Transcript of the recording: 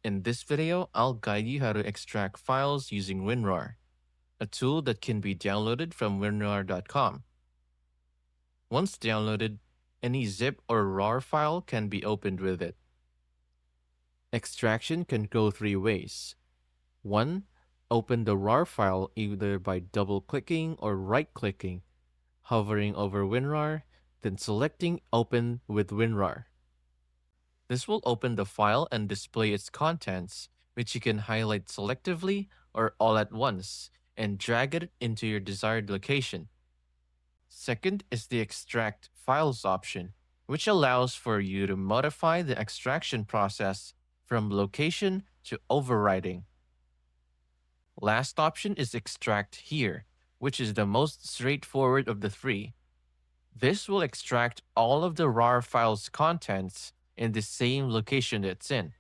In this video, I'll guide you how to extract files using WinRAR, a tool that can be downloaded from winrar.com. Once downloaded, any zip or RAR file can be opened with it. Extraction can go three ways. 1. Open the RAR file either by double-clicking or right-clicking, hovering over WinRAR, then selecting Open with WinRAR. This will open the file and display its contents, which you can highlight selectively or all at once and drag it into your desired location. Second is the Extract Files option, which allows for you to modify the extraction process from location to overwriting. Last option is Extract Here, which is the most straightforward of the three. This will extract all of the RAR file's contents in the same location it's in.